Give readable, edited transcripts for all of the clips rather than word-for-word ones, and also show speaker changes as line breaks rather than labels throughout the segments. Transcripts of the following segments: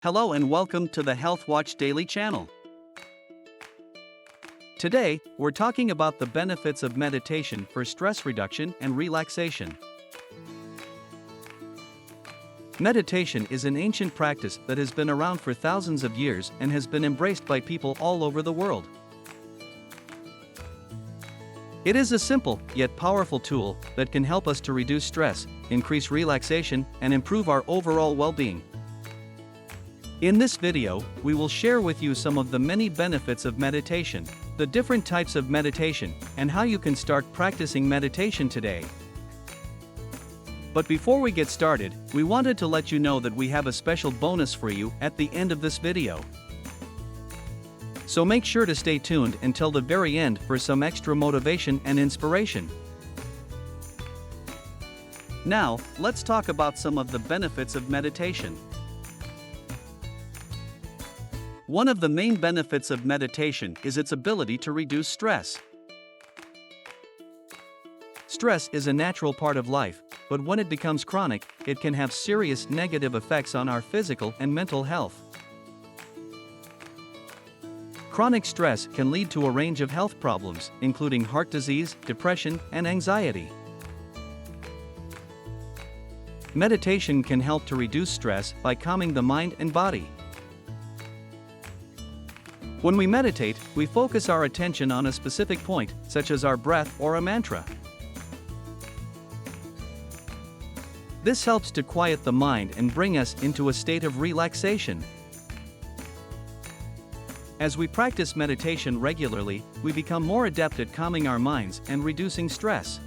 Hello and welcome to the Health Watch Daily channel. Today, we're talking about the benefits of meditation for stress reduction and relaxation. Meditation is an ancient practice that has been around for thousands of years and has been embraced by people all over the world. It is a simple, yet powerful tool that can help us to reduce stress, increase relaxation, and improve our overall well-being. In this video, we will share with you some of the many benefits of meditation, the different types of meditation, and how you can start practicing meditation today. But before we get started, we wanted to let you know that we have a special bonus for you at the end of this video. So make sure to stay tuned until the very end for some extra motivation and inspiration. Now, let's talk about some of the benefits of meditation. One of the main benefits of meditation is its ability to reduce stress. Stress is a natural part of life, but when it becomes chronic, it can have serious negative effects on our physical and mental health. Chronic stress can lead to a range of health problems, including heart disease, depression, and anxiety. Meditation can help to reduce stress by calming the mind and body. When we meditate, we focus our attention on a specific point, such as our breath or a mantra. This helps to quiet the mind and bring us into a state of relaxation. As we practice meditation regularly, we become more adept at calming our minds and reducing stress.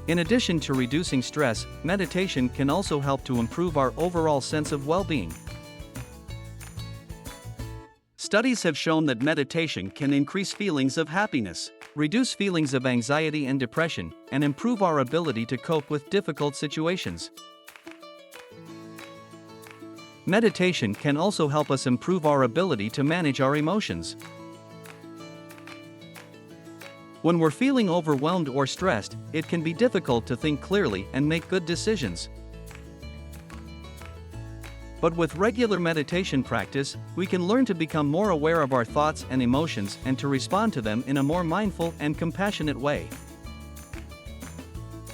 In addition to reducing stress, meditation can also help to improve our overall sense of well-being. Studies have shown that meditation can increase feelings of happiness, reduce feelings of anxiety and depression, and improve our ability to cope with difficult situations. Meditation can also help us improve our ability to manage our emotions. When we're feeling overwhelmed or stressed, it can be difficult to think clearly and make good decisions. But with regular meditation practice, we can learn to become more aware of our thoughts and emotions and to respond to them in a more mindful and compassionate way.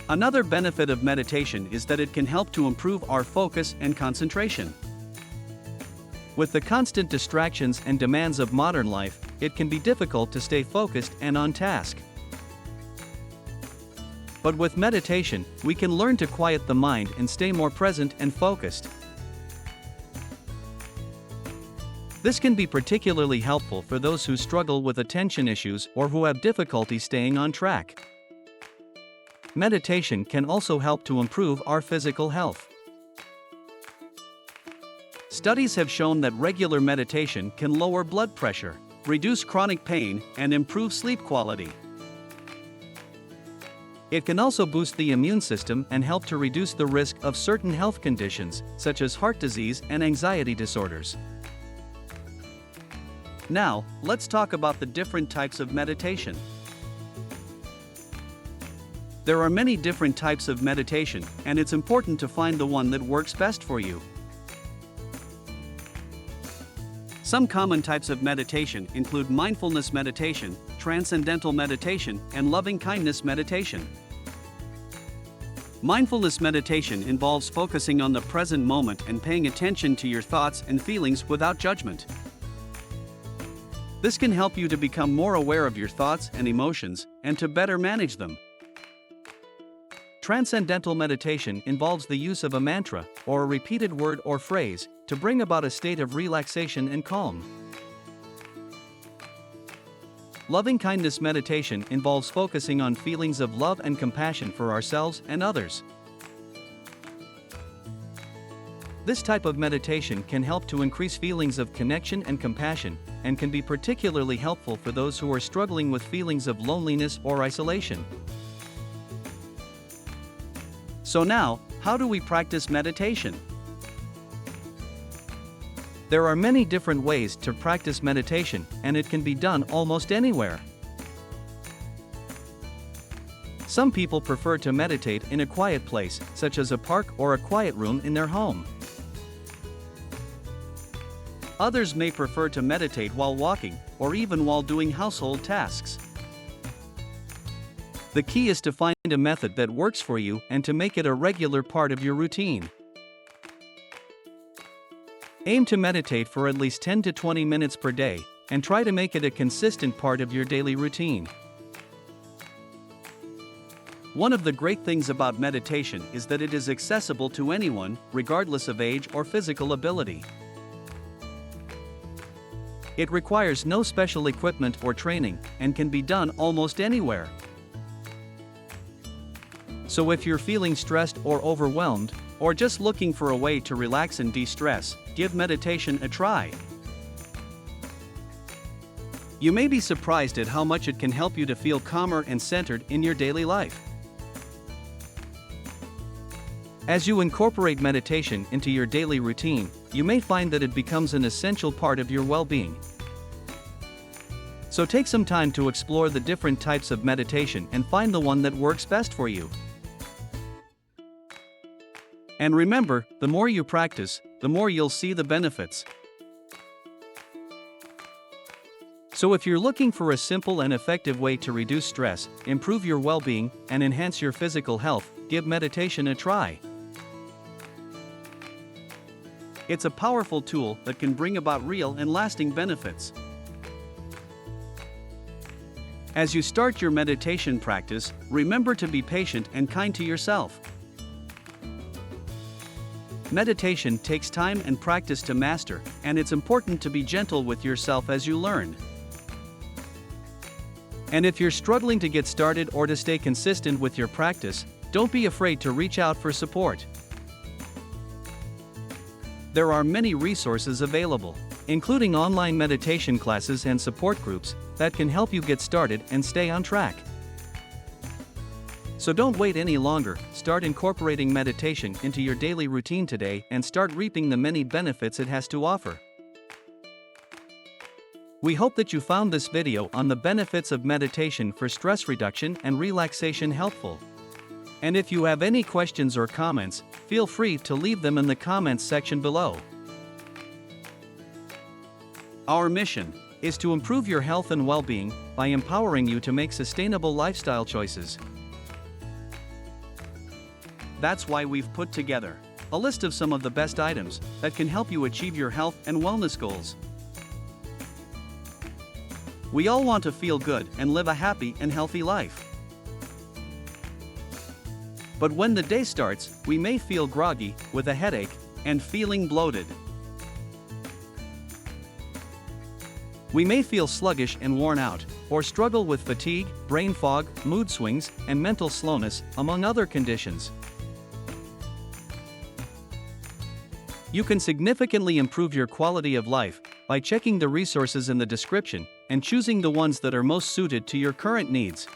Another benefit of meditation is that it can help to improve our focus and concentration. With the constant distractions and demands of modern life, it can be difficult to stay focused and on task. But with meditation, we can learn to quiet the mind and stay more present and focused. This can be particularly helpful for those who struggle with attention issues or who have difficulty staying on track. Meditation can also help to improve our physical health. Studies have shown that regular meditation can lower blood pressure, reduce chronic pain, and improve sleep quality. It can also boost the immune system and help to reduce the risk of certain health conditions, such as heart disease and anxiety disorders. Now, let's talk about the different types of meditation. There are many different types of meditation, and it's important to find the one that works best for you. Some common types of meditation include mindfulness meditation, transcendental meditation, and loving-kindness meditation. Mindfulness meditation involves focusing on the present moment and paying attention to your thoughts and feelings without judgment. This can help you to become more aware of your thoughts and emotions, and to better manage them. Transcendental meditation involves the use of a mantra, or a repeated word or phrase, to bring about a state of relaxation and calm. Loving-kindness meditation involves focusing on feelings of love and compassion for ourselves and others. This type of meditation can help to increase feelings of connection and compassion, and can be particularly helpful for those who are struggling with feelings of loneliness or isolation. So now, how do we practice meditation? There are many different ways to practice meditation, and it can be done almost anywhere. Some people prefer to meditate in a quiet place, such as a park or a quiet room in their home. Others may prefer to meditate while walking, or even while doing household tasks. The key is to find a method that works for you and to make it a regular part of your routine. Aim to meditate for at least 10 to 20 minutes per day, and try to make it a consistent part of your daily routine. One of the great things about meditation is that it is accessible to anyone, regardless of age or physical ability. It requires no special equipment or training, and can be done almost anywhere. So if you're feeling stressed or overwhelmed, or just looking for a way to relax and de-stress, give meditation a try. You may be surprised at how much it can help you to feel calmer and centered in your daily life. As you incorporate meditation into your daily routine, you may find that it becomes an essential part of your well-being. So take some time to explore the different types of meditation and find the one that works best for you. And remember, the more you practice, the more you'll see the benefits. So if you're looking for a simple and effective way to reduce stress, improve your well-being, and enhance your physical health, give meditation a try. It's a powerful tool that can bring about real and lasting benefits. As you start your meditation practice, remember to be patient and kind to yourself. Meditation takes time and practice to master, and it's important to be gentle with yourself as you learn. And if you're struggling to get started or to stay consistent with your practice, don't be afraid to reach out for support. There are many resources available, including online meditation classes and support groups, that can help you get started and stay on track. So don't wait any longer, start incorporating meditation into your daily routine today and start reaping the many benefits it has to offer. We hope that you found this video on the benefits of meditation for stress reduction and relaxation helpful. And if you have any questions or comments, feel free to leave them in the comments section below. Our mission is to improve your health and well-being by empowering you to make sustainable lifestyle choices. That's why we've put together a list of some of the best items that can help you achieve your health and wellness goals. We all want to feel good and live a happy and healthy life. But when the day starts, we may feel groggy, with a headache, and feeling bloated. We may feel sluggish and worn out, or struggle with fatigue, brain fog, mood swings, and mental slowness, among other conditions. You can significantly improve your quality of life by checking the resources in the description and choosing the ones that are most suited to your current needs.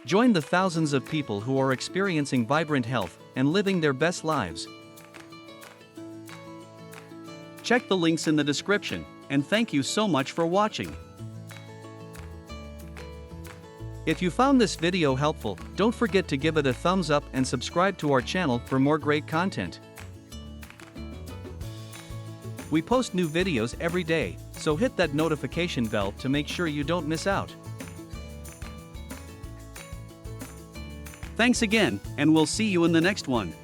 Join the thousands of people who are experiencing vibrant health and living their best lives. Check the links in the description, and thank you so much for watching. If you found this video helpful, don't forget to give it a thumbs up and subscribe to our channel for more great content. We post new videos every day, so hit that notification bell to make sure you don't miss out. Thanks again, and we'll see you in the next one.